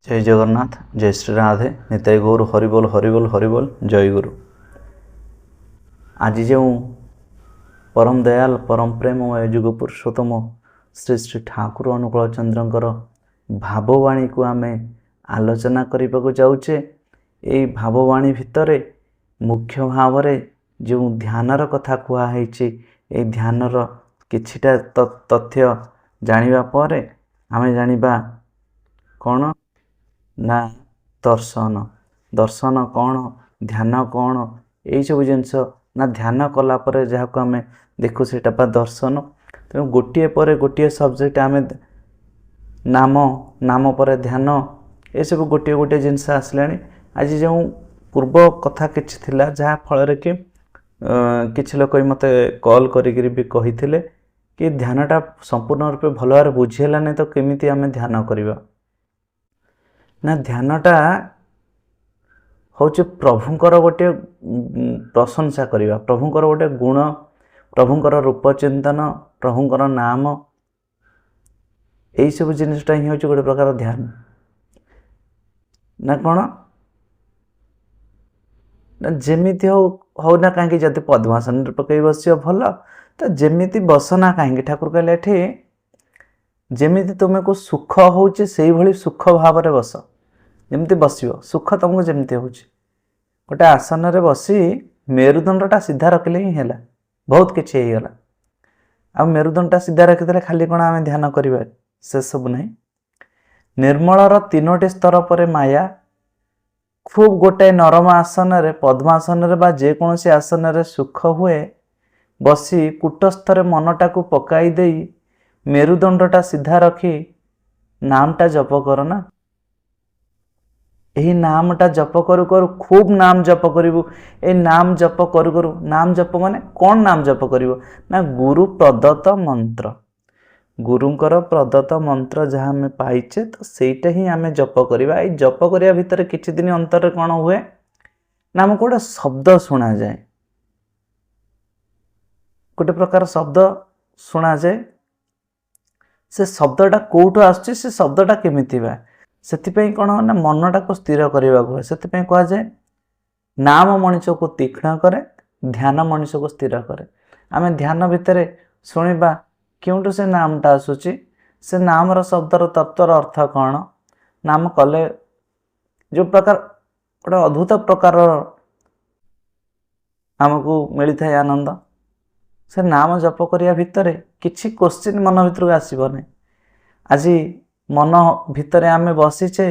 जय जगन्नाथ जय श्री राधे निताई गौर हरिबोल हरिबोल हरिबोल जय गुरु। आज जो परम दयाल परम प्रेममय युग पुरुषोत्तम श्री श्री ठाकुर अनुकूल चंद्रंकर भाववाणी को आम आलोचना करने को जाऊे। यही भाववाणी भितर मुख्य भाव जो ध्यानर कथा कहुई ये ध्यानर किछिटा तथ्य जानिबा परे आमे जानिबा कौन ना दर्शन दर्शन कौन ध्यान कौन यही सब जिनस ना ध्यान कलापर जहाँ को आम देखु से दर्शन। तेणु गोटे पर गोटे सब्जेक्ट आम नाम नाम पर ध्यान ये सब गोटे गोटे जिनस आसला। आज जो पूर्व कथा किछि थिला जहाँ फल कि किछि लोक मते कॉल करी भी कही कि ध्यानटा संपूर्ण रूपे भल भाव बुझीला नहीं तो केमिति आम ध्यान करवा ना ध्यानटा हूँ प्रभुंकर गोटे प्रशंसा करवा प्रभुंकर गोटे गुण प्रभुंकर रूप चिंतन प्रभुंकर नाम यही सब जिनटा ही हूँ गोटे प्रकार ध्यान ना कौन ना जमीती हो ना कहीं जब पद्मासन पकई बस भल तो जमीती बसना कहीं ठाकुर कहले एठी जमीती तुमको सुख होचे से भली सुख भाव में बस जमती बस सुख तुमको जमती हो गोटे आसन रे बसी मेरुदंडटा सीधा रखिले ही है बहुत किसी होगला आ मेरुदंडटा सीधा रखिदे खाली कौन आम ध्यान करवा से सब नहीं। निर्मलर तीनोटी स्तर पर माया खूब गोटे नरम आसन रे पद्मासन रे बा जेकोसी आसन रे सुख हुए बसी कूटस्थरे मनटा को पकाई दे मेरुदंडटा सीधा रखी नामटा जप करना। यही नामटा जप करू करू खूब नाम जप करू ए नाम जप करू करू नाम जप माने कौन नाम जप करू ना गुरु प्रदत्त मंत्र गुरुंकर प्रदत्त मंत्र जहाँ आम पाइचे तो सहीटा ही आम जप करवा। ये जप करने भितर किछि दिन अंतर कौन हुए ना आमको गोटे शब्द शुणा जाए गोटे प्रकार शब्द शुणा जाए से शब्दटा कौटू आसुची से शब्दटा केमिति बा से कौन ना मनटा को स्थिर करने हुए से कह जाए नाम मनीष को तीक्ष्ण करे ध्यान मनीष को स्थिर करे। आम ध्यान भितर शुणा क्योंटू से नामटा आसूची से नामर शब्दर तत्वर अर्थ कौन नाम कले जो प्रकार गोटे अद्भुत प्रकार आमको मिलता है आनंद से नाम जप करने भितर किसी क्वेश्चन मन भर आसबनी। आज मन भितर आम बसीचे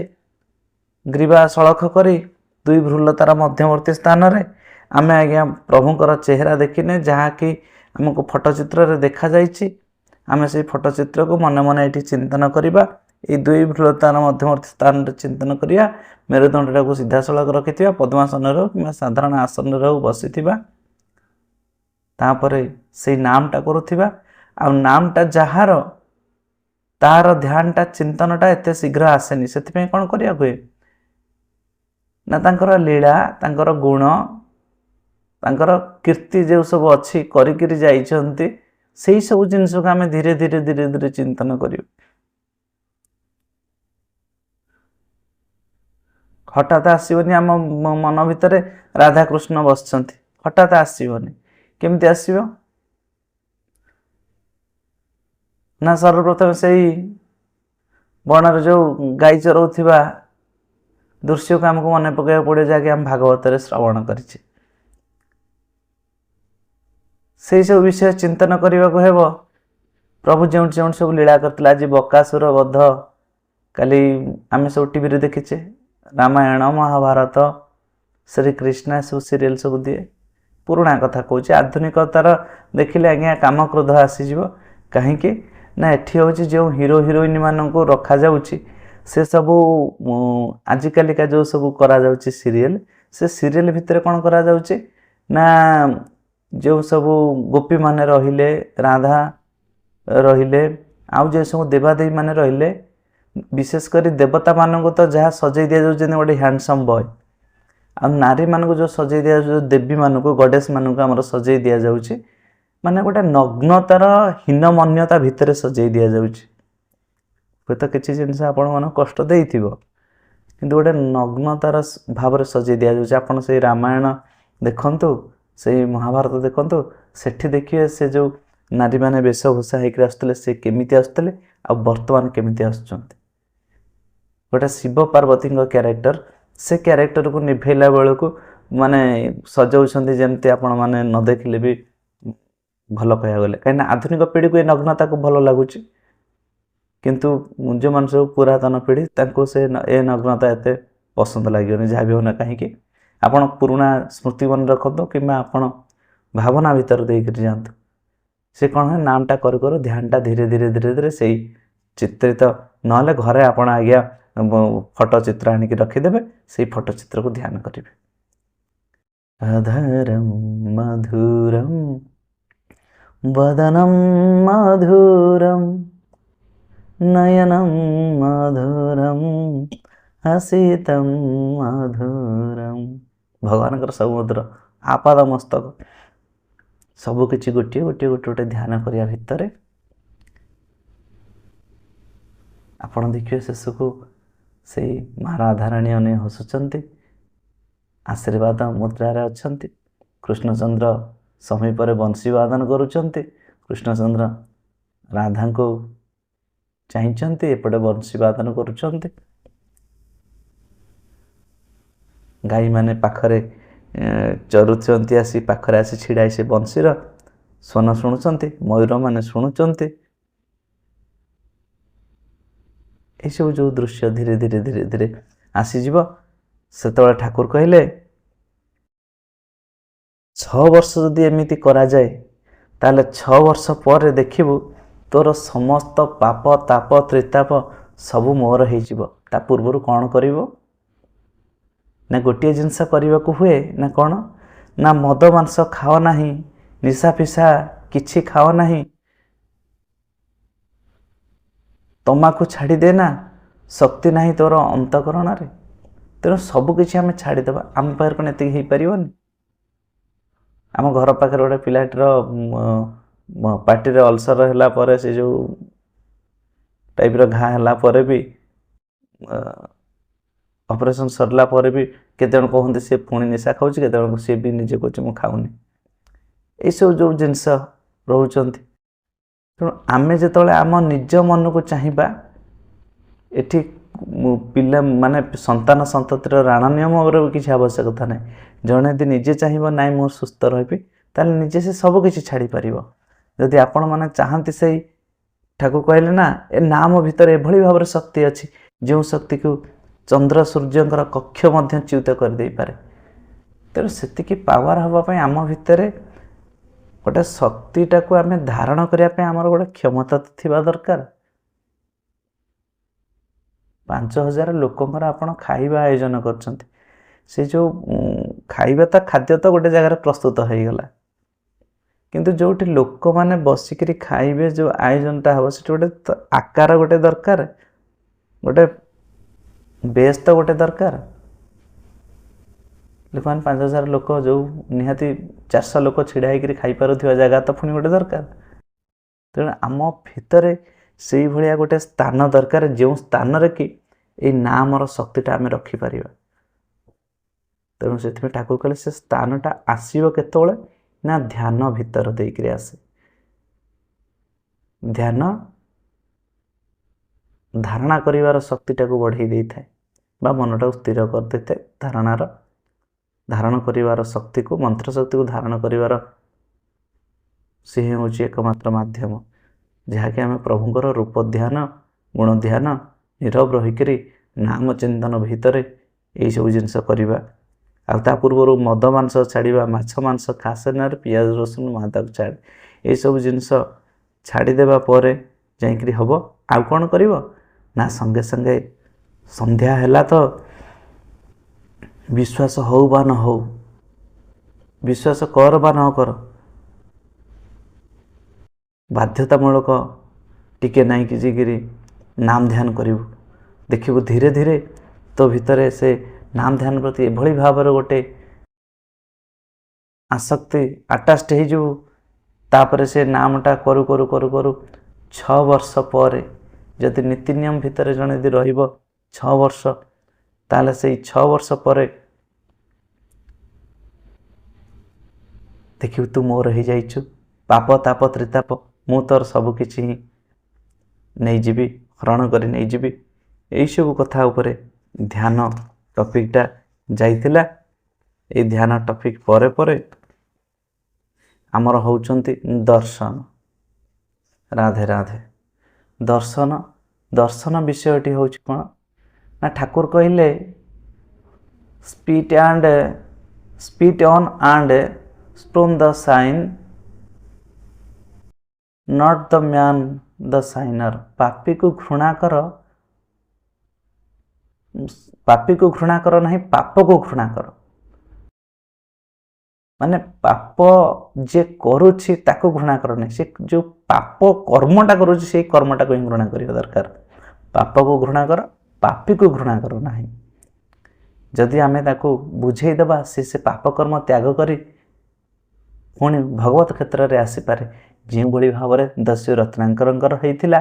ग्रीवा सड़ख करी दुई भ्रूलतार मध्यवर्ती स्थान रे आम आज्ञा प्रभुंकर चेहरा देखने जहाँ कि आमको फटोचित्र देखा जाइए आम से फटोचित्र को मन मन ये चिंतन करवा ये दुई भ्रूलतार मध्यवर्ती स्थान चिंतन करिया मेरुदंडटा को सीधा सड़क रखि पद्मासन कि साधारण आसन बसी तापरे से नामटा करुवा आ नामटा जार तार ध्यानटा चिंतनटा एत शीघ्र आसेनी से कौन करिया हुए ना तांकर लीला तांकर गुण तांकर कीर्ति जो सब अच्छी करिकिरी जाइछंती से सब जिनस को आम धीरे धीरे धीरे धीरे चिंतन करियो। हठात आसबनी आम मन भितर राधा कृष्ण बसचंती हठात आसबनी केमती आसब ना सर्वप्रथम से बणर जो गाई चरौथिबा दृश्य को आमको मन पकड़ पड़े जहाँकि आम भागवत श्रवण करिछे से सब विषय चिंतन करने को हेब। प्रभु जो जो सब लीला करते आज बकासुर वध काली आम सब टीवी रे देखीचे रामायण महाभारत श्रीकृष्ण सब सीरियल सब दिए पुराणा कथा कौच आधुनिकतार देखिले आज्ञा काम क्रोध आसीज कहीं ना एठी हूँ जो हीरो हिरोइन मान को रखा जाउची से सबू आजिकालिका जो सब करा जाउची सीरियल से सीरियल भितर कौन करा जाउची ना जो सबू गोपी माने रहिले राधा रहिले आउ जो सब देवादेवी माने रहिले विशेषकर देवता मानक तो जहाँ सजै दि जाऊँ गोटे हैंडसम बॉय आ नारी मानक जो सजै दि जाऊ देवी मानक गडेस मानक आमर सजै दि जाऊँ माने गोटे नग्नतार हीनमन्यता भितर सजै दि जाऊँ। हूँ तो किसी जिनस आपण मन कष्ट देइथिबो କିନ୍ତୁ ଗୋଟେ ନଗ୍ନତାର ଭାବରେ ସଜେଇ ଦିଆଯାଉଛି। ଆପଣ ସେଇ ରାମାୟଣ ଦେଖନ୍ତୁ, ସେଇ ମହାଭାରତ ଦେଖନ୍ତୁ, ସେଠି ଦେଖିବେ ସେ ଯେଉଁ ନାରୀମାନେ ବେଶଭୂଷା ହେଇକରି ଆସୁଥିଲେ ସେ କେମିତି ଆସୁଥିଲେ ଆଉ ବର୍ତ୍ତମାନ କେମିତି ଆସୁଛନ୍ତି। ଗୋଟେ ଶିବ ପାର୍ବତୀଙ୍କ କ୍ୟାରେକ୍ଟର, ସେ କ୍ୟାରେକ୍ଟରକୁ ନିଭେଇଲା ବେଳକୁ ମାନେ ସଜଉଛନ୍ତି ଯେମିତି ଆପଣମାନେ ନ ଦେଖିଲେ ବି ଭଲ କହିବାକୁ ଗଲେ, କାହିଁକିନା ଆଧୁନିକ ପିଢ଼ିକୁ ଏ ନଗ୍ନତାକୁ ଭଲ ଲାଗୁଛି, କିନ୍ତୁ ଯେଉଁମାନେ ସବୁ ପୁରାତନ ପିଢ଼ି ତାଙ୍କୁ ସେ ଏ ନଗ୍ନତା ଏତେ ପସନ୍ଦ ଲାଗିବନି। ଯାହା ବି ହେଉନା କାହିଁକି, ଆପଣ ପୁରୁଣା ସ୍ମୃତି ମନେ ରଖନ୍ତୁ କିମ୍ବା ଆପଣ ଭାବନା ଭିତରେ ଦେଇକରି ଯାଆନ୍ତୁ। ସେ କ'ଣ ହୁଏ, ନାମଟା କରୁ କରୁ ଧ୍ୟାନଟା ଧୀରେ ଧୀରେ ଧୀରେ ଧୀରେ ସେଇ ଚିତ୍ରିତ, ନହେଲେ ଘରେ ଆପଣ ଆଜ୍ଞା ଫଟୋ ଚିତ୍ର ଆଣିକି ରଖିଦେବେ, ସେଇ ଫଟୋ ଚିତ୍ରକୁ ଧ୍ୟାନ କରିବେ। ଅଧରಂ ମଧୁରಂ ବଦନಂ ମଧୁରಂ ନୟନಂ ମଧୁରಂ ହସିତಂ ମଧୁରಂ। ଭଗବାନଙ୍କର ସବୁ ମଧୁର, ଆପାଦ ମସ୍ତକ ସବୁକିଛି ଗୋଟିଏ ଗୋଟିଏ ଗୋଟେ ଗୋଟେ ଧ୍ୟାନ କରିବା ଭିତରେ ଆପଣ ଦେଖିବେ ଶେଷକୁ ସେଇ ମା ରାଧାରାଣୀ ଅନେଇ ହସୁଛନ୍ତି, ଆଶୀର୍ବାଦ ମୁଦ୍ରାରେ ଅଛନ୍ତି। କୃଷ୍ଣଚନ୍ଦ୍ର ସମୀପରେ ବଂଶୀ ବାଦନ କରୁଛନ୍ତି, କୃଷ୍ଣଚନ୍ଦ୍ର ରାଧାଙ୍କୁ ଚାହିଁଛନ୍ତି, ଏପଟେ ବଂଶୀ ବାଦନ କରୁଛନ୍ତି। ଗାଈମାନେ ପାଖରେ ଚରୁଛନ୍ତି, ଆସି ପାଖରେ ଆସି ଛିଡ଼ା ହେଇ ସେ ବଂଶୀର ସ୍ୱନ ଶୁଣୁଛନ୍ତି, ମୟୂରମାନେ ଶୁଣୁଛନ୍ତି। ଏସବୁ ଯେଉଁ ଦୃଶ୍ୟ ଧୀରେ ଧୀରେ ଧୀରେ ଧୀରେ ଆସିଯିବ, ସେତେବେଳେ ଠାକୁର କହିଲେ 6 ବର୍ଷ ଯଦି ଏମିତି କରାଯାଏ ତାହେଲେ 6 ବର୍ଷ ପରେ ଦେଖିବୁ ତୋର ସମସ୍ତ ପାପ ତାପ ତ୍ରିତାପ ସବୁ ମୋର ହେଇଯିବ। ତା ପୂର୍ବରୁ କ'ଣ କରିବ ନା ଗୋଟିଏ ଜିନିଷ କରିବାକୁ ହୁଏ ନା କ'ଣ ନା ମଦ ମାଂସ ଖାଅ ନାହିଁ, ନିଶା ଫିସା କିଛି ଖାଅ ନାହିଁ, ତମାଖୁ ଛାଡ଼ିଦେ ନା, ଶକ୍ତି ନାହିଁ ତୋର ଅନ୍ତଃକରଣରେ। ତେଣୁ ସବୁକିଛି ଆମେ ଛାଡ଼ିଦେବା। ଆମ ପାଖରେ କ'ଣ ଏତିକି ହେଇପାରିବନି? ଆମ ଘର ପାଖରେ ଗୋଟେ ପିଲାଟିର ପାଟିରେ ଅଲସର ହେଲା ପରେ, ସେ ଯେଉଁ ଟାଇପ୍ର ଘା ହେଲା ପରେ ବି, ଅପରେସନ୍ ସରିଲା ପରେ ବି କେତେଜଣ କହନ୍ତି ସେ ପୁଣି ନିଶା ଖାଉଛି, କେତେଜଣ ସିଏ ବି ନିଜେ କହୁଛି ମୁଁ ଖାଉନି। ଏଇସବୁ ଯେଉଁ ଜିନିଷ ରହୁଛନ୍ତି। ତେଣୁ ଆମେ ଯେତେବେଳେ ଆମ ନିଜ ମନକୁ ଚାହିଁବା, ଏଠି ପିଲା ମାନେ ସନ୍ତାନ ସନ୍ତତିର ରାଣ ନିୟମର ବି କିଛି ଆବଶ୍ୟକତା ନାହିଁ। ଜଣେ ଯଦି ନିଜେ ଚାହିଁବ ନାଇଁ ମୁଁ ସୁସ୍ଥ ରହିବି, ତାହେଲେ ନିଜେ ସେ ସବୁ କିଛି ଛାଡ଼ିପାରିବ। ଯଦି ଆପଣମାନେ ଚାହାନ୍ତି, ସେଇ ଠାକୁର କହିଲେ ନା ଏ ନାମ ଭିତରେ ଏଭଳି ଭାବରେ ଶକ୍ତି ଅଛି ଯେଉଁ ଶକ୍ତିକୁ ଚନ୍ଦ୍ର ସୂର୍ଯ୍ୟଙ୍କର କକ୍ଷ ମଧ୍ୟ ଚ୍ୟୁତ କରିଦେଇପାରେ। ତେଣୁ ସେତିକି ପାୱାର ହେବା ପାଇଁ ଆମ ଭିତରେ ଗୋଟେ ଶକ୍ତିଟାକୁ ଆମେ ଧାରଣ କରିବା ପାଇଁ ଆମର ଗୋଟେ କ୍ଷମତା ଥିବା ଦରକାର। 5000 ଲୋକଙ୍କର ଆପଣ ଖାଇବା ଆୟୋଜନ କରିଛନ୍ତି, ସେ ଯେଉଁ ଖାଇବା ତ ଖାଦ୍ୟ ତ ଗୋଟେ ଜାଗାରେ ପ୍ରସ୍ତୁତ ହେଇଗଲା, କିନ୍ତୁ ଯେଉଁଠି ଲୋକମାନେ ବସିକିରି ଖାଇବେ, ଯେଉଁ ଆୟୋଜନଟା ହେବ ସେଠି ଗୋଟେ ଆକାର ଗୋଟେ ଦରକାର, ଗୋଟେ ବେସ୍ ତ ଗୋଟେ ଦରକାର। ଲୋକମାନେ 5000 ଲୋକ, ଯେଉଁ ନିହାତି 400 ଲୋକ ଛିଡ଼ା ହେଇକରି ଖାଇପାରୁଥିବା ଜାଗା ତ ପୁଣି ଗୋଟେ ଦରକାର। ତେଣୁ ଆମ ଭିତରେ ସେଇଭଳିଆ ଗୋଟେ ସ୍ଥାନ ଦରକାର, ଯେଉଁ ସ୍ଥାନରେ କି ଏଇ ନାମର ଶକ୍ତିଟା ଆମେ ରଖିପାରିବା। ତେଣୁ ସେଥିପାଇଁ ଠାକୁର କହିଲେ ସେ ସ୍ଥାନଟା ଆସିବ କେତେବେଳେ ନା ଧ୍ୟାନ ଭିତର ଦେଇକରି ଆସେ। ଧ୍ୟାନ ଧାରଣା କରିବାର ଶକ୍ତିଟାକୁ ବଢ଼େଇ ଦେଇଥାଏ ବା ମନଟାକୁ ସ୍ଥିର କରିଦେଇଥାଏ। ଧାରଣ କରିବାର ଶକ୍ତିକୁ, ମନ୍ତ୍ର ଶକ୍ତିକୁ ଧାରଣ କରିବାର ସେ ହେଉଛି ଏକମାତ୍ର ମାଧ୍ୟମ, ଯାହାକି ଆମେ ପ୍ରଭୁଙ୍କର ରୂପ ଧ୍ୟାନ, ଗୁଣ ଧ୍ୟାନ, ନୀରବ ରହିକରି ନାମ ଚିନ୍ତନ ଭିତରେ ଏଇସବୁ ଜିନିଷ କରିବା। ଆଉ ତା ପୂର୍ବରୁ ମଦ ମାଂସ ଛାଡ଼ିବା, ମାଛ ମାଂସ ଖାସେନାରେ, ପିଆଜ ରସୁଣ ତାକୁ ଛାଡ଼ି, ଏଇସବୁ ଜିନିଷ ଛାଡ଼ିଦେବା ପରେ ଯାଇକରି ହେବ। ଆଉ କ'ଣ କରିବ ନା ସଙ୍ଗେ ସଙ୍ଗେ ସନ୍ଧ୍ୟା ହେଲା ତ ବିଶ୍ୱାସ ହଉ ବା ନ ହଉ, ବିଶ୍ୱାସ କର ବା ନ କର, ବାଧ୍ୟତାମୂଳକ ଟିକେ ନାଇଁ କିରି ନାମ ଧ୍ୟାନ କରିବୁ। ଦେଖିବୁ ଧୀରେ ଧୀରେ ତୋ ଭିତରେ ସେ ନାମ ଧ୍ୟାନ ପ୍ରତି ଏଭଳି ଭାବରେ ଗୋଟେ ଆସକ୍ତି ଆଟାଚ୍ ହେଇଯିବୁ। ତାପରେ ସେ ନାମଟା କରୁ କରୁ କରୁ କରୁ 6 ବର୍ଷ ପରେ, ଯଦି ନୀତି ନିୟମ ଭିତରେ ଜଣେ ଯଦି ରହିବ 6 ବର୍ଷ, ତାହେଲେ ସେଇ 6 ବର୍ଷ ପରେ ଦେଖିବୁ ତୁ ମୋର ହେଇଯାଇଛୁ, ପାପ ତାପ ତ୍ରିତାପ ମୁଁ ତୋର ସବୁକିଛି ହିଁ ନେଇଯିବି, ହରଣ କରି ନେଇଯିବି। ଏଇସବୁ କଥା ଉପରେ ଧ୍ୟାନ ଟପିକଟା ଯାଇଥିଲା। ଏଇ ଧ୍ୟାନ ଟପିକ ପରେ ପରେ ଆମର ହେଉଛନ୍ତି ଦର୍ଶନ। ରାଧେ ରାଧେ। ଦର୍ଶନ ବିଷୟଟି ହେଉଛି କ'ଣ ନା, ଠାକୁର କହିଲେ spit on and spurn the sin, not the man the sinner. ପାପୀକୁ ଘୃଣା କର ନାହିଁ, ପାପକୁ ଘୃଣା କର। ମାନେ ପାପ ଯିଏ କରୁଛି ତାକୁ ଘୃଣା କର ନାହିଁ, ସେ ଯେଉଁ ପାପ କର୍ମଟା କରୁଛି ସେଇ କର୍ମଟାକୁ ହିଁ ଘୃଣା କରିବା ଦରକାର। ପାପକୁ ଘୃଣା କର, ପାପୀକୁ ଘୃଣା କର ନାହିଁ। ଯଦି ଆମେ ତାକୁ ବୁଝେଇଦେବା, ସେ ପାପ କର୍ମ ତ୍ୟାଗ କରି ପୁଣି ଭଗବତ କ୍ଷେତ୍ରରେ ଆସିପାରେ, ଯେଉଁଭଳି ଭାବରେ ଦସ୍ୟୁ ରତ୍ନାକରଙ୍କର ହେଇଥିଲା।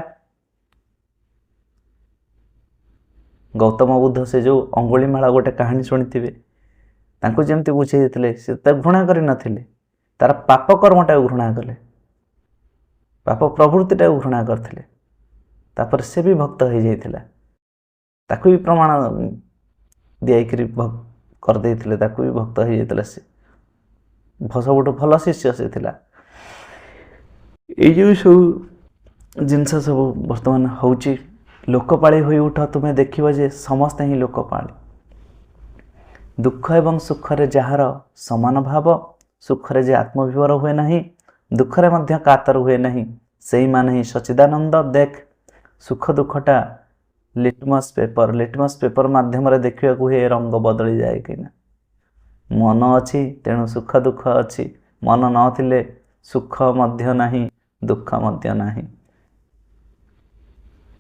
ଗୌତମ ବୁଦ୍ଧ ସେ ଯେଉଁ ଅଙ୍ଗୁଳିମାଳ ଗୋଟେ କାହାଣୀ ଶୁଣିଥିବେ, ତାଙ୍କୁ ଯେମିତି ବୁଝେଇ ଦେଇଥିଲେ, ସେ ତାକୁ ଘୃଣା କରିନଥିଲେ, ତାର ପାପ କର୍ମଟାକୁ ଘୃଣା କଲେ, ପାପ ପ୍ରବୃତ୍ତିଟାକୁ ଘୃଣା କରିଥିଲେ। ତାପରେ ସେ ବି ଭକ୍ତ ହେଇଯାଇଥିଲା, ତାକୁ ବି ପ୍ରମାଣ ଦିଆଇକରି କରିଦେଇଥିଲେ, ତାକୁ ବି ଭକ୍ତ ହେଇଯାଇଥିଲା। ସେ ସବୁଠୁ ଭଲ ଶିଷ୍ୟ ସେ ଥିଲା। ଏଇ ଯେଉଁ ସବୁ ଜିନିଷ ସବୁ ବର୍ତ୍ତମାନ ହେଉଛି, ଲୋକପାଳି ହୋଇ ଉଠ, ତୁମେ ଦେଖିବ ଯେ ସମସ୍ତେ ହିଁ ଲୋକପାଳି। ଦୁଃଖ ଏବଂ ସୁଖରେ ଯାହାର ସମାନ ଭାବ, ସୁଖରେ ଯେ ଆତ୍ମବିଭୋର ହୁଏ ନାହିଁ, ଦୁଃଖରେ ମଧ୍ୟ କାତର ହୁଏ ନାହିଁ, ସେଇମାନେ ହିଁ ସଚ୍ଚିଦାନନ୍ଦ। ଦେଖ, ସୁଖ ଦୁଃଖଟା ଲିଟମସ୍ ପେପର ମାଧ୍ୟମରେ ଦେଖିବାକୁ ହୁଏ ରଙ୍ଗ ବଦଳି ଯାଏ କିନା। ମନ ଅଛି ତେଣୁ ସୁଖ ଦୁଃଖ ଅଛି, ମନ ନଥିଲେ ସୁଖ ମଧ୍ୟ ନାହିଁ, ଦୁଃଖ ମଧ୍ୟ ନାହିଁ।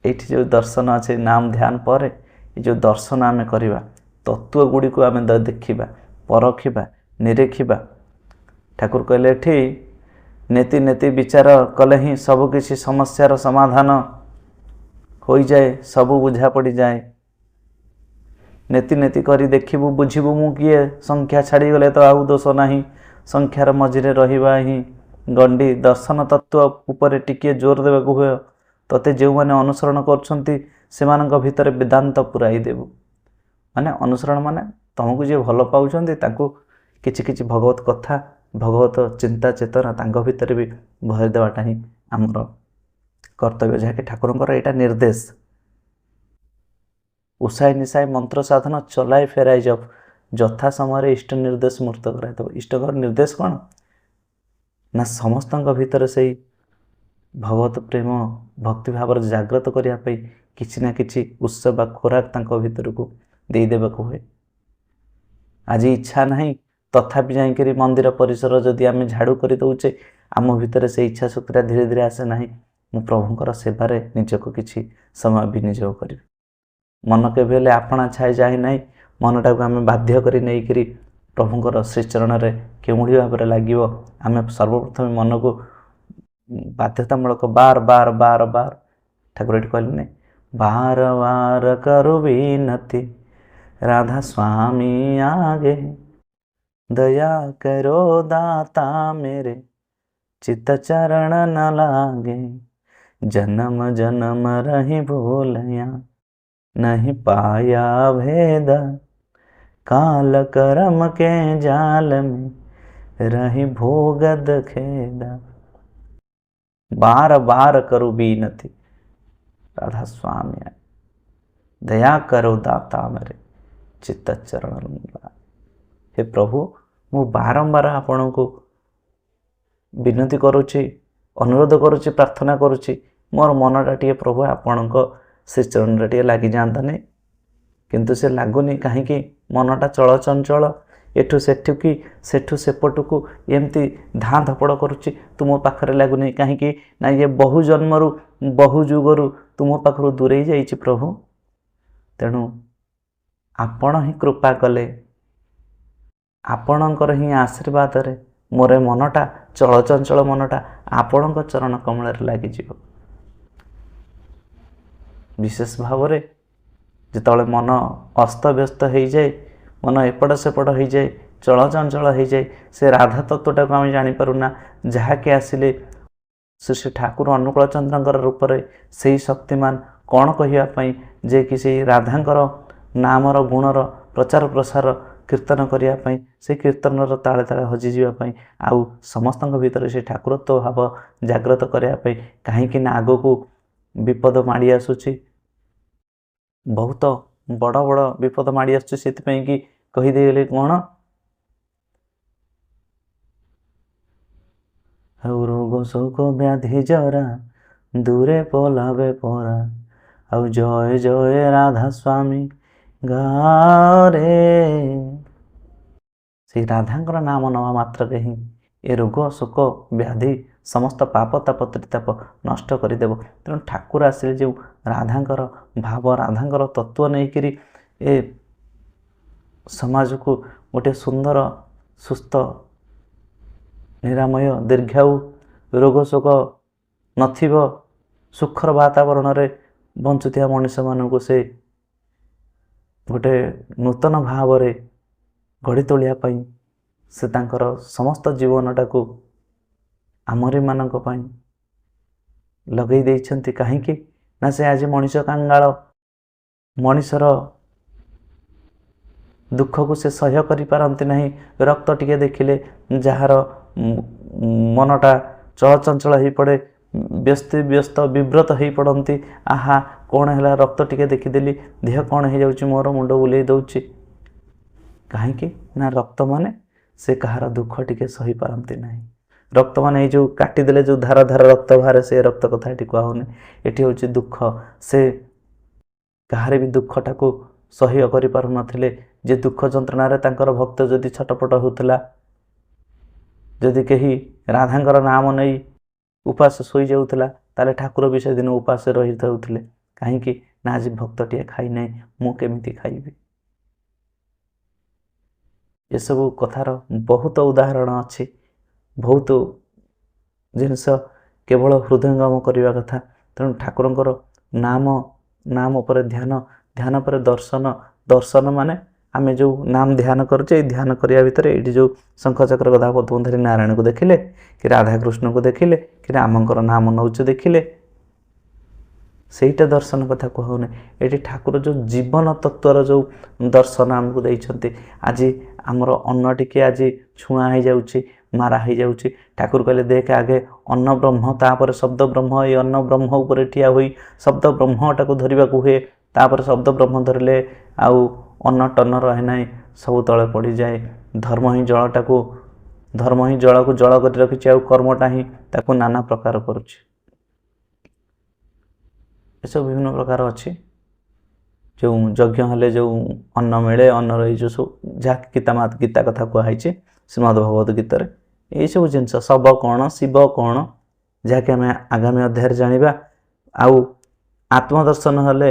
ଏଇଠି ଯେଉଁ ଦର୍ଶନ ଅଛି, ନାମ ଧ୍ୟାନ ପରେ ଏ ଯେଉଁ ଦର୍ଶନ ଆମେ କରିବା, ତତ୍ତ୍ୱ ଗୁଡ଼ିକୁ ଆମେ ଦେଖିବା, ପରଖିବା, ନିରେଖିବା। ଠାକୁର କହିଲେ ଏଠି ନେତି ନେତି ବିଚାର କଲେ ହିଁ ସବୁକିଛି ସମସ୍ୟାର ସମାଧାନ ହୋଇଯାଏ, ସବୁ ବୁଝା ପଡ଼ିଯାଏ। ନେତି ନେତି କରି ଦେଖିବୁ ବୁଝିବୁ ମୁଁ କିଏ, ସଂଖ୍ୟା ଛାଡ଼ିଗଲେ ତ ଆଉ ଦୋଷ ନାହିଁ, ସଂଖ୍ୟାର ମଝିରେ ରହିବା ହିଁ ଗଣ୍ଡି। ଦର୍ଶନ ତତ୍ତ୍ୱ ଉପରେ ଟିକିଏ ଜୋର ଦେବାକୁ ହୁଏ। ତତେ ଯେଉଁମାନେ ଅନୁସରଣ କରୁଛନ୍ତି ସେମାନଙ୍କ ଭିତରେ ବେଦାନ୍ତ ପୁରାଇ ଦେବୁ। ମାନେ ଅନୁସରଣ ମାନେ ତମକୁ ଯିଏ ଭଲ ପାଉଛନ୍ତି ତାଙ୍କୁ କିଛି କିଛି ଭଗବତ କଥା, ଭଗବତ ଚିନ୍ତା ଚେତନା ତାଙ୍କ ଭିତରେ ବି ଭରି ଦେବାଟା ହିଁ ଆମର କର୍ତ୍ତବ୍ୟ, ଯାହାକି ଠାକୁରଙ୍କର ଏଇଟା ନିର୍ଦ୍ଦେଶ। ଉଷାଏ ନିଶାଏ ମନ୍ତ୍ର ସାଧନ ଚଲାଏ ଫେରାଇ ଯାଉ, ଯଥା ସମୟରେ ଇଷ୍ଟ ନିର୍ଦ୍ଦେଶ ମୂର୍ତ୍ତ କରାଇଦେବ। ଇଷ୍ଟଙ୍କର ନିର୍ଦ୍ଦେଶ କ'ଣ ନା, ସମସ୍ତଙ୍କ ଭିତରେ ସେଇ ଭଗବତ ପ୍ରେମ ଭକ୍ତି ଭାବରେ ଜାଗ୍ରତ କରିବା ପାଇଁ କିଛି ନା କିଛି ଉତ୍ସ ବା ଖୋରାକ ତାଙ୍କ ଭିତରକୁ ଦେଇଦେବାକୁ ହୁଏ। ଆଜି ଇଚ୍ଛା ନାହିଁ, ତଥାପି ଯାଇକରି ମନ୍ଦିର ପରିସର ଯଦି ଆମେ ଝାଡ଼ୁ କରିଦେଉଛେ, ଆମ ଭିତରେ ସେଇ ଇଚ୍ଛା ଶକ୍ତିଟା ଧୀରେ ଧୀରେ ଆସେ ନାହିଁ, ମୁଁ ପ୍ରଭୁଙ୍କର ସେବାରେ ନିଜକୁ କିଛି ସମୟ ବିନିଯୋଗ କରିବି। ମନ କେବେ ହେଲେ ଆପଣା ଛାଏ ଯାଏ ନାହିଁ, ମନଟାକୁ ଆମେ ବାଧ୍ୟ କରି ନେଇକରି ପ୍ରଭୁଙ୍କର ଶ୍ରୀଚରଣରେ କେଉଁଭଳି ଭାବରେ ଲାଗିବ, ଆମେ ସର୍ବପ୍ରଥମେ ମନକୁ ବାଧ୍ୟତାମୂଳକ ବାର ଠାକୁର ଏଠି କହିଲେନି, ବାର ବାର କରୁ ବିନତି राधा स्वामी आगे, दया करो दाता मेरे, चित चरण न लागे, जन्म जन्म रही भूलया, नहीं पाया भेद, काल कर्म के जाल में रही भोगद खेदा। बार बार करू बीनती राधा स्वामी आगे, दया करो दाता मेरे, चित्त चरण। हे प्रभु, ମୁଁ ବାରମ୍ବାର ଆପଣଙ୍କୁ ବିନତି କରୁଛି, ଅନୁରୋଧ କରୁଛି, ପ୍ରାର୍ଥନା କରୁଛି, ମୋର ମନଟା ଟିକେ ପ୍ରଭୁ ଆପଣଙ୍କ ଶ୍ରୀଚରଣରେ ଟିକେ ଲାଗିଯାଆନ୍ତାନି, କିନ୍ତୁ ସେ ଲାଗୁନି। କାହିଁକି? ମନଟା ଚଳଚଞ୍ଚଳ, ଏଠୁ ସେଠୁକି ସେଠୁ ସେପଟକୁ ଏମିତି ଧାଁ ଧପଡ଼ କରୁଛି, ତୁମ ପାଖରେ ଲାଗୁନି। କାହିଁକି ନା ଇଏ ବହୁ ଜନ୍ମରୁ ବହୁ ଯୁଗରୁ ତୁମ ପାଖରୁ ଦୂରେଇ ଯାଇଛି ପ୍ରଭୁ। ତେଣୁ ଆପଣ ହିଁ କୃପା କଲେ, ଆପଣଙ୍କର ହିଁ ଆଶୀର୍ବାଦରେ ମୋର ମନଟା, ଚଳଚଞ୍ଚଳ ମନଟା ଆପଣଙ୍କ ଚରଣ କମଳରେ ଲାଗିଯିବ। ବିଶେଷ ଭାବରେ ଯେତେବେଳେ ମନ ଅସ୍ତବ୍ୟସ୍ତ ହେଇଯାଏ, ମନ ଏପଟ ସେପଟ ହେଇଯାଏ, ଚଳଚଞ୍ଚଳ ହେଇଯାଏ, ସେ ରାଧା ତତ୍ତ୍ୱଟାକୁ ଆମେ ଜାଣିପାରୁନା। ଯାହାକି ଆସିଲେ ଶ୍ରୀ ଠାକୁର ଅନୁକୂଳ ଚନ୍ଦ୍ରଙ୍କର ରୂପରେ ସେଇ ଶକ୍ତିମାନ କ'ଣ କହିବା ପାଇଁ, ଯେ କି ସେଇ ରାଧାଙ୍କର ନାମର ଗୁଣର ପ୍ରଚାର ପ୍ରସାର କୀର୍ତ୍ତନ କରିବା ପାଇଁ, ସେ କୀର୍ତ୍ତନର ତାଳେ ତାଳେ ହଜିଯିବା ପାଇଁ, ଆଉ ସମସ୍ତଙ୍କ ଭିତରେ ସେ ଠାକୁରତ୍ୱ ଭାବ ଜାଗ୍ରତ କରିବା ପାଇଁ। କାହିଁକି ନା ଆଗକୁ ବିପଦ ମାଡ଼ି ଆସୁଛି, ବହୁତ ବଡ଼ ବଡ଼ ବିପଦ ମାଡ଼ି ଆସୁଛି। ସେଥିପାଇଁ କି କହିଦେଇଗଲେ କ'ଣ, ଆଉ ରୋଗ ଶୋକ ବ୍ୟାଧି ଜରା ଦୂରେ ପଲାବେ ପରା, ଆଉ ଜୟ ଜୟ ରାଧା ସ୍ୱାମୀ ଗାରେ। ସେଇ ରାଧାଙ୍କର ନାମ ନେବା ମାତ୍ରକେ ହିଁ ଏ ରୋଗ ଶୋକ ବ୍ୟାଧି ସମସ୍ତ ପାପ ତାପ ତ୍ରିତାପ ନଷ୍ଟ କରିଦେବ। ତେଣୁ ଠାକୁର ଆସିଲେ ଯେଉଁ ରାଧାଙ୍କର ଭାବ, ରାଧାଙ୍କର ତତ୍ତ୍ୱ ନେଇକିରି ଏ ସମାଜକୁ ଗୋଟିଏ ସୁନ୍ଦର ସୁସ୍ଥ ନିରାମୟ ଦୀର୍ଘାୟୁ ରୋଗ ଶୋକ ନଥିବ ସୁଖର ବାତାବରଣରେ ବଞ୍ଚୁଥିବା ମଣିଷମାନଙ୍କୁ ସେ ଗୋଟେ ନୂତନ ଭାବରେ ଗଢ଼ି ତୋଳିବା ପାଇଁ ସେ ତାଙ୍କର ସମସ୍ତ ଜୀବନଟାକୁ ଆମରିମାନଙ୍କ ପାଇଁ ଲଗେଇ ଦେଇଛନ୍ତି। କାହିଁକି ନା ସେ ଆଜି ମଣିଷ କାଙ୍ଗାଳ, ମଣିଷର ଦୁଃଖକୁ ସେ ସହ୍ୟ କରିପାରନ୍ତି ନାହିଁ। ରକ୍ତ ଟିକେ ଦେଖିଲେ ଯାହାର ମନଟା ଚଳଚଞ୍ଚଳ ହେଇପଡ଼େ, ବ୍ୟସ୍ତ ବିବ୍ରତ ହେଇପଡ଼ନ୍ତି। ଆହା କ'ଣ ହେଲା, ରକ୍ତ ଟିକେ ଦେଖିଦେଲି, ଦେହ କ'ଣ ହେଇଯାଉଛି, ମୋର ମୁଣ୍ଡ ବୁଲେଇ ଦେଉଛି। କାହିଁକି ନା ରକ୍ତ ମାନେ ସେ କାହାର ଦୁଃଖ ଟିକେ ସହିପାରନ୍ତି ନାହିଁ। ରକ୍ତ ମାନେ ଏଇ ଯେଉଁ କାଟିଦେଲେ ଯେଉଁ ଧାର ଧାର ରକ୍ତ ବାହାରେ, ସେ ରକ୍ତ କଥା ଏଠି କୁହା ହେଉନି। ଏଠି ହେଉଛି ଦୁଃଖ। ସେ କାହାର ବି ଦୁଃଖଟାକୁ ସହ୍ୟ କରିପାରୁନଥିଲେ। ଯେ ଦୁଃଖ ଯନ୍ତ୍ରଣାରେ ତାଙ୍କର ଭକ୍ତ ଯଦି ଛଟପଟ ହେଉଥିଲା, ଯଦି କେହି ରାଧାଙ୍କର ନାମ ନେଇ ଉପାସ ଶୋଇଯାଉଥିଲା, ତାହେଲେ ଠାକୁର ବି ସେଦିନ ଉପାସ ରହିଯାଉଥିଲେ। କାହିଁକି ନା ଆଜି ଭକ୍ତଟିଏ ଖାଇନାହିଁ, ମୁଁ କେମିତି ଖାଇବି। ଏସବୁ କଥାର ବହୁତ ଉଦାହରଣ ଅଛି, ବହୁତ ଜିନିଷ କେବଳ ହୃଦୟଙ୍ଗମ କରିବା କଥା। ତେଣୁ ଠାକୁରଙ୍କର ନାମ ପରେ ଧ୍ୟାନ, ଧ୍ୟାନ ପରେ ଦର୍ଶନ। ଦର୍ଶନ ମାନେ ଆମେ ଯେଉଁ ନାମ ଧ୍ୟାନ କରୁଛେ, ଏଇ ଧ୍ୟାନ କରିବା ଭିତରେ ଏଇଠି ଯେଉଁ ଶଙ୍ଖଚକ୍ର ଗଦା ପଦ୍ମଧାରୀ ନାରାୟଣକୁ ଦେଖିଲେ, କି ରାଧାକୃଷ୍ଣଙ୍କୁ ଦେଖିଲେ, କି ରାମଙ୍କର ନାମ ନେଉଛ ଦେଖିଲେ, ସେଇଟା ଦର୍ଶନ କଥା କୁହାଉନି। ଏଠି ଠାକୁର ଯେଉଁ ଜୀବନ ତତ୍ତ୍ୱର ଯେଉଁ ଦର୍ଶନ ଆମକୁ ଦେଇଛନ୍ତି। ଆଜି ଆମର ଅନ୍ନ ଟିକେ ଆଜି ଛୁଆଁ ହେଇଯାଉଛି, ମାରା ହେଇଯାଉଛି। ଠାକୁର କହିଲେ, ଦେଖ ଆଗେ ଅନ୍ନ ବ୍ରହ୍ମ, ତାପରେ ଶବ୍ଦ ବ୍ରହ୍ମ। ଏଇ ଅନ୍ନ ବ୍ରହ୍ମ ଉପରେ ଠିଆ ହୋଇ ଶବ୍ଦ ବ୍ରହ୍ମଟାକୁ ଧରିବାକୁ ହୁଏ। ତାପରେ ଶବ୍ଦ ବ୍ରହ୍ମ ଧରିଲେ ଆଉ ଅନ୍ନ ଟନ୍ନ ରହେ ନାହିଁ, ସବୁ ତଳେ ପଡ଼ିଯାଏ। ଧର୍ମ ହିଁ ଜଳକୁ ଜଳ କରି ରଖିଛି, ଆଉ କର୍ମଟା ହିଁ ତାକୁ ନାନା ପ୍ରକାର କରୁଛି। ଏସବୁ ବିଭିନ୍ନ ପ୍ରକାର ଅଛି। ଯେଉଁ ଯଜ୍ଞ ହେଲେ ଯେଉଁ ଅନ୍ନ ମିଳେ, ଅନ୍ନର ଏଇ ଯେଉଁ ସବୁ ଯାହା ଗୀତା କଥା କୁହାହେଇଛି ଶ୍ରୀମଦ୍ ଭଗବତ ଗୀତାରେ, ଏଇସବୁ ଜିନିଷ ଶବ କ'ଣ, ଶିବ କ'ଣ, ଯାହାକି ଆମେ ଆଗାମୀ ଅଧ୍ୟାୟରେ ଜାଣିବା। ଆଉ ଆତ୍ମଦର୍ଶନ ହେଲେ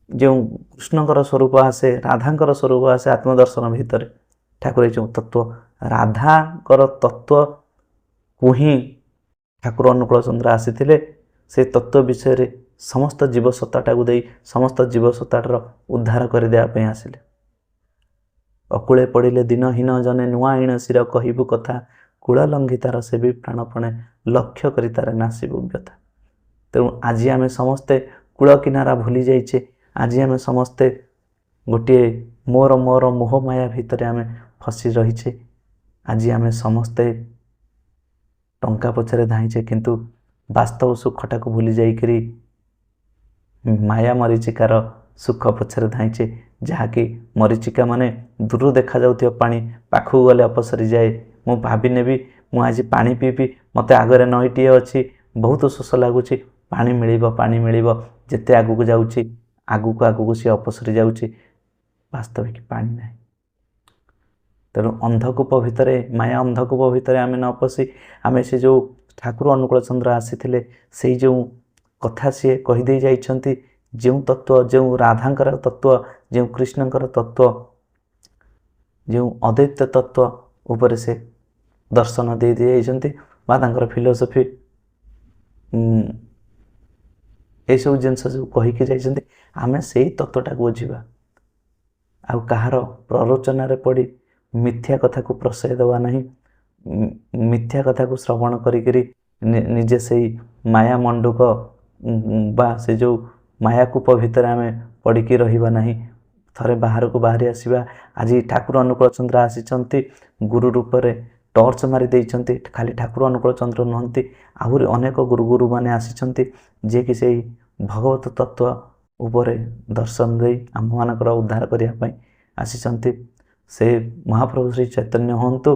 ଯେଉଁ କୃଷ୍ଣଙ୍କର ସ୍ୱରୂପ ଆସେ, ରାଧାଙ୍କର ସ୍ୱରୂପ ଆସେ ଆତ୍ମଦର୍ଶନ ଭିତରେ। ଠାକୁର ଏଇ ଯେଉଁ ତତ୍ତ୍ୱ, ରାଧାଙ୍କର ତତ୍ତ୍ୱକୁ ହିଁ ଠାକୁର ଅନୁକୂଳ ଚନ୍ଦ୍ର ଆସିଥିଲେ। ସେ ତତ୍ତ୍ୱ ବିଷୟରେ ସମସ୍ତ ଜୀବସତ୍ତାଟାକୁ ଦେଇ ସମସ୍ତ ଜୀବସତ୍ତାଟାର ଉଦ୍ଧାର କରିଦେବା ପାଇଁ ଆସିଲେ। ଅକୂଳେ ପଡ଼ିଲେ ଦିନହୀନ ଜନେ, ନୂଆ ଇଣ ଶିର କହିବୁ କଥା, କୂଳ ଲଙ୍ଘି ତାର ସେବି ପ୍ରାଣପଣେ, ଲକ୍ଷ୍ୟ କରି ତାର ନାସିବୁ ବ୍ୟଥା। ତେଣୁ ଆଜି ଆମେ ସମସ୍ତେ କୂଳ କିନାରା ଭୁଲି ଯାଇଛେ। ଆଜି ଆମେ ସମସ୍ତେ ଗୋଟିଏ ମୋର ମୋହମାୟା ଭିତରେ ଆମେ ଫସି ରହିଛେ। ଆଜି ଆମେ ସମସ୍ତେ ଟଙ୍କା ପଛରେ ଧାଇଁଛେ, କିନ୍ତୁ ବାସ୍ତବ ସୁଖଟାକୁ ଭୁଲି ଯାଇକରି ମାୟା ମରିଚିକାର ସୁଖ ପଛରେ ଧାଇଁଛେ। ଯାହାକି ମରିଚିକା ମାନେ ଦୂରରୁ ଦେଖାଯାଉଥିବା ପାଣି, ପାଖକୁ ଗଲେ ଅପସରି ଯାଏ। ମୁଁ ଭାବି ନେବି, ମୁଁ ଆଜି ପାଣି ପିଇବି, ମୋତେ ଆଗରେ ନଈଟିଏ ଅଛି, ବହୁତ ଶୋଷ ଲାଗୁଛି, ପାଣି ମିଳିବ। ଯେତେ ଆଗକୁ ଯାଉଛି, ଆଗକୁ ସିଏ ଅପସରି ଯାଉଛି। ବାସ୍ତବିକ ପାଣି ନାହିଁ। ତେଣୁ ଅନ୍ଧକୂପ ଭିତରେ, ମାୟା ଅନ୍ଧକୂପ ଭିତରେ ଆମେ ନ ପଶି, ଆମେ ସେ ଯେଉଁ ଠାକୁର ଅନୁକୂଳ ଚନ୍ଦ୍ର ଆସିଥିଲେ, ସେଇ ଯେଉଁ କଥା ସିଏ କହିଦେଇ ଯାଇଛନ୍ତି, ଯେଉଁ ତତ୍ତ୍ୱ, ଯେଉଁ ରାଧାଙ୍କର ତତ୍ତ୍ୱ, ଯେଉଁ କୃଷ୍ଣଙ୍କର ତତ୍ତ୍ୱ, ଯେଉଁ ଅଦ୍ୱୈତ ତତ୍ତ୍ୱ ଉପରେ ସେ ଦର୍ଶନ ଦେଇଯାଇଛନ୍ତି ବା ତାଙ୍କର ଫିଲୋସଫି ଏସବୁ ଜିନିଷ ଯେଉଁ କହିକି ଯାଇଛନ୍ତି ଆମେ ସେଇ ତତ୍ତ୍ୱଟାକୁ ବୁଝିବା। ଆଉ କାହାର ପ୍ରରୋଚନାରେ ପଡ଼ି ମିଥ୍ୟା କଥାକୁ ପ୍ରଶ୍ରୟ ଦେବା ନାହିଁ। ମିଥ୍ୟା କଥାକୁ ଶ୍ରବଣ କରିକିରି ନିଜେ ସେଇ ମାୟା ମଣ୍ଡୁକ ବା ସେ ଯେଉଁ ମାୟାକୂପ ଭିତରେ ଆମେ ପଡ଼ିକି ରହିବା ନାହିଁ। ଥରେ ବାହାରକୁ ବାହାରି ଆସିବା। ଆଜି ଠାକୁର ଅନୁକୂଳ ଚନ୍ଦ୍ର ଆସିଛନ୍ତି, ଗୁରୁ ରୂପରେ ଟର୍ଚ୍ଚ ମାରି ଦେଇଛନ୍ତି। ଖାଲି ଠାକୁର ଅନୁକୂଳ ଚନ୍ଦ୍ର ନୁହନ୍ତି, ଆହୁରି ଅନେକ ଗୁରୁମାନେ ଆସିଛନ୍ତି ଯିଏକି ସେଇ ଭଗବତ ତତ୍ତ୍ୱ ଉପରେ ଦର୍ଶନ ଦେଇ ଆମମାନଙ୍କର ଉଦ୍ଧାର କରିବା ପାଇଁ ଆସିଛନ୍ତି। ସେ ମହାପ୍ରଭୁ ଶ୍ରୀ ଚୈତନ୍ୟ ହୁଅନ୍ତୁ,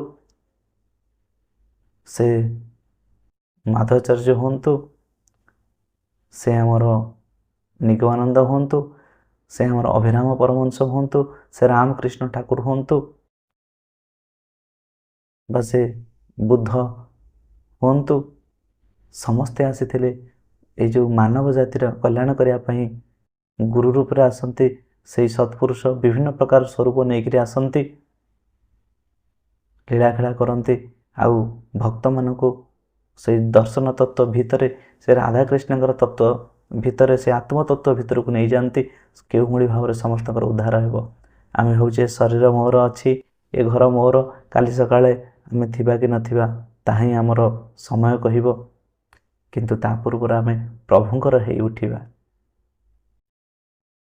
ସେ ମାଧବାଚାର୍ଯ୍ୟ ହୁଅନ୍ତୁ, ସେ ଆମର ନିଗମାନନ୍ଦ ହୁଅନ୍ତୁ, ସେ ଆମର ଅଭିରାମ ପରମହଂସ ହୁଅନ୍ତୁ, ସେ ରାମକୃଷ୍ଣ ଠାକୁର ହୁଅନ୍ତୁ, ବା ସେ ବୁଦ୍ଧ ହୁଅନ୍ତୁ, ସମସ୍ତେ ଆସିଥିଲେ ଏଇ ଯେଉଁ ମାନବ ଜାତିର କଲ୍ୟାଣ କରିବା ପାଇଁ ଗୁରୁ ରୂପରେ ଆସନ୍ତି। ସେଇ ସତ୍ପୁରୁଷ ବିଭିନ୍ନ ପ୍ରକାର ସ୍ୱରୂପ ନେଇକରି ଆସନ୍ତି, ଲୀଳାଖେଳା କରନ୍ତି, ଆଉ ଭକ୍ତମାନଙ୍କୁ ସେଇ ଦର୍ଶନ ତତ୍ତ୍ୱ ଭିତରେ, ସେ ରାଧାକୃଷ୍ଣଙ୍କର ତତ୍ତ୍ୱ ଭିତରେ, ସେ ଆତ୍ମତତ୍ତ୍ୱ ଭିତରକୁ ନେଇଯାଆନ୍ତି। କେଉଁଭଳି ଭାବରେ ସମସ୍ତଙ୍କର ଉଦ୍ଧାର ହେବ। ଆମେ ହେଉଛେ ଶରୀର ମୋର ଅଛି, ଏ ଘର ମୋର, କାଲି ସକାଳେ ଆମେ ଥିବା କି ନଥିବା ତାହା ହିଁ ଆମର ସମୟ କହିବ। କିନ୍ତୁ ତା ପୂର୍ବରୁ ଆମେ ପ୍ରଭୁଙ୍କର ହେଇ ଉଠିବା।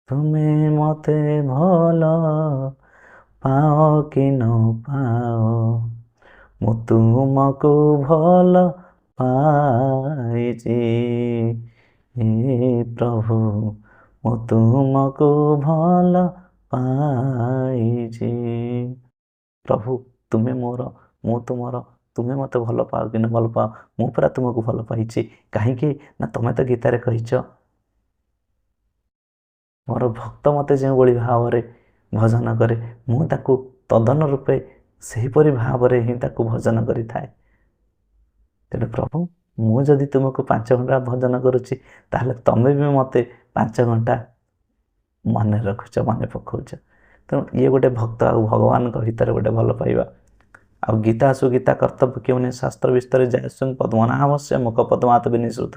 ତୁମେ ମୋତେ ଭଲ ପାଅ କି ନ ପାଅ, ମୁଁ ତୁମକୁ ଭଲ ପାଇଛି। ପ୍ରଭୁ ମୁଁ ତୁମକୁ ଭଲ ପାଇଛି। ପ୍ରଭୁ ତୁମେ ମୋର, ମୁଁ ତୁମର, ତୁମେ ମୋତେ ଭଲ ପାଅ କି ନ ଭଲ ପାଅ, ମୁଁ ପୁରା ତୁମକୁ ଭଲ ପାଇଛି। କାହିଁକି ନା ତମେ ତ ଗୀତାରେ କହିଛ, ମୋର ଭକ୍ତ ମୋତେ ଯେଉଁଭଳି ଭାବରେ ଭଜନ କରେ ମୁଁ ତାକୁ ତଦନ ରୂପେ ସେହିପରି ଭାବରେ ହିଁ ତାକୁ ଭଜନ କରିଥାଏ। ତେଣୁ ପ୍ରଭୁ ମୁଁ ଯଦି ତୁମକୁ 5 ଘଣ୍ଟା ଭଜନ କରୁଛି, ତାହେଲେ ତମେ ବି ମୋତେ 5 ଘଣ୍ଟା ମନେ ରଖୁଛ, ମନେ ପକାଉଛ। ତେଣୁ ଇଏ ଗୋଟେ ଭକ୍ତ ଆଉ ଭଗବାନଙ୍କ ଭିତରେ ଗୋଟେ ଭଲ ପାଇବା। ଆଉ ଗୀତା ସୁଗୀତା କର୍ତ୍ତବ୍ୟ କେଉଁ ଶାସ୍ତ୍ର ବିସ୍ତରେ ଯାୟସ୍ୱଂ ପଦ୍ମନାଭସ୍ୟ ମୁଖ ପଦ୍ମାତ ବିନିଶ୍ରୁତ।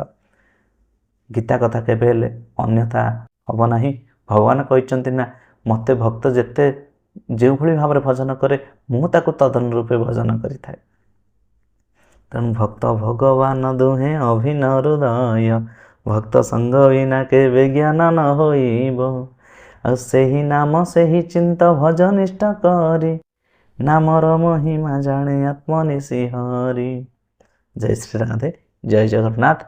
ଗୀତା କଥା କେବେ ହେଲେ ଅନ୍ୟଥା ହେବ ନାହିଁ। ଭଗବାନ କହିଛନ୍ତି ନା, ମୋତେ ଭକ୍ତ ଯେତେ ଯେଉଁଭଳି ଭାବରେ ଭଜନ କରେ ମୁଁ ତାକୁ ତଦନ ରୂପେ ଭଜନ କରିଥାଏ। ତେଣୁ ଭକ୍ତ ଭଗବାନ ଦୁହେଁ ଅଭିନ୍ନ ହୃଦୟ, ଭକ୍ତ ସଙ୍ଗ ବିନା କେବେ ଜ୍ଞାନ ନ ହୋଇବ। ଆଉ ସେହି ନାମ ସେହି ଚିନ୍ତ ଭଜ ନିଷ୍ଠ କରି, ନାମର ମହିମା ଜାଣେ ଆତ୍ମନିଶି ହରି। ଜୟ ଶ୍ରୀ ରାଧେ, ଜୟ ଜଗନ୍ନାଥ,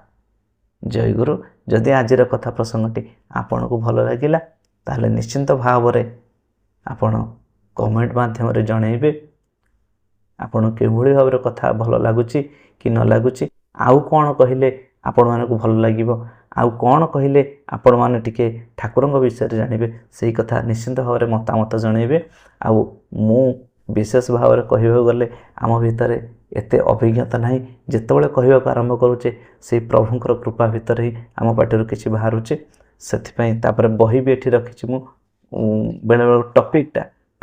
ଜୟ ଗୁରୁ। ଯଦି ଆଜିର କଥା ପ୍ରସଙ୍ଗଟି ଆପଣଙ୍କୁ ଭଲ ଲାଗିଲା ତାହେଲେ ନିଶ୍ଚିନ୍ତ ଭାବରେ ଆପଣ କମେଣ୍ଟ ମାଧ୍ୟମରେ ଜଣାଇବେ ଆପଣ କେଉଁଭଳି ଭାବରେ କଥା ଭଲ ଲାଗୁଛି କି ନ ଲାଗୁଛି, ଆଉ କ'ଣ କହିଲେ ଆପଣମାନଙ୍କୁ ଭଲ ଲାଗିବ, ଆଉ କ'ଣ କହିଲେ ଆପଣମାନେ ଟିକେ ଠାକୁରଙ୍କ ବିଷୟରେ ଜାଣିବେ, ସେଇ କଥା ନିଶ୍ଚିନ୍ତ ଭାବରେ ମତାମତ ଜଣାଇବେ। ଆଉ ମୁଁ ବିଶେଷ ଭାବରେ କହିବାକୁ ଗଲେ ଆମ ଭିତରେ ଏତେ ଅଭିଜ୍ଞତା ନାହିଁ। ଯେତେବେଳେ କହିବାକୁ ଆରମ୍ଭ କରୁଛେ ସେଇ ପ୍ରଭୁଙ୍କର କୃପା ଭିତରେ ହିଁ ଆମ ପାଟିରୁ କିଛି ବାହାରୁଛି। ସେଥିପାଇଁ ତାପରେ ବହି ବି ଏଠି ରଖିଛି ମୁଁ। ବେଳେବେଳେ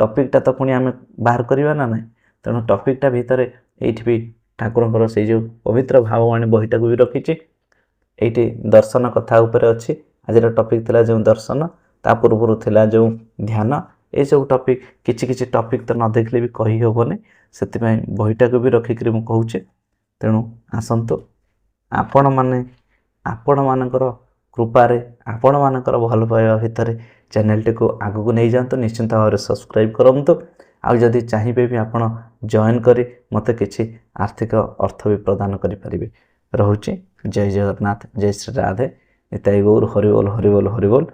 ଟପିକ୍ଟା ତ ପୁଣି ଆମେ ବାହାର କରିବା ନା ନାହିଁ। ତେଣୁ ଟପିକ୍ଟା ଭିତରେ ଏଇଠି ବି ଠାକୁରଙ୍କର ସେଇ ଯେଉଁ ପବିତ୍ର ଭାବବାଣୀ ବହିଟାକୁ ବି ରଖିଛି। ଏଇଠି ଦର୍ଶନ କଥା ଉପରେ ଅଛି। ଆଜିର ଟପିକ୍ ଥିଲା ଯେଉଁ ଦର୍ଶନ, ତା ପୂର୍ବରୁ ଥିଲା ଯେଉଁ ଧ୍ୟାନ। ଏସବୁ ଟପିକ୍, କିଛି କିଛି ଟପିକ୍ ତ ନ ଦେଖିଲେ ବି କହି ହେବନି। ସେଥିପାଇଁ ବହିଟାକୁ ବି ରଖିକରି ମୁଁ କହୁଛି। ତେଣୁ ଆସନ୍ତୁ, ଆପଣମାନଙ୍କର କୃପାରେ, ଆପଣମାନଙ୍କର ଭଲ ପାଇବା ଭିତରେ ଚ୍ୟାନେଲଟିକୁ ଆଗକୁ ନେଇଯାଆନ୍ତୁ। ନିଶ୍ଚିନ୍ତ ଭାବରେ ସବସ୍କ୍ରାଇବ୍ କରନ୍ତୁ। ଆଉ ଯଦି ଚାହିଁବେ ବି ଆପଣ ଜଏନ୍ କରି ମୋତେ କିଛି ଆର୍ଥିକ ଅର୍ଥ ବି ପ୍ରଦାନ କରିପାରିବେ। ରହୁଛି। ଜୟ ଜଗନ୍ନାଥ, ଜୟ ଶ୍ରୀ ରାଧେ, ନିତାଇ ଗୌର, ହରିବୋଲ ହରିବୋଲ ହରିବୋଲ।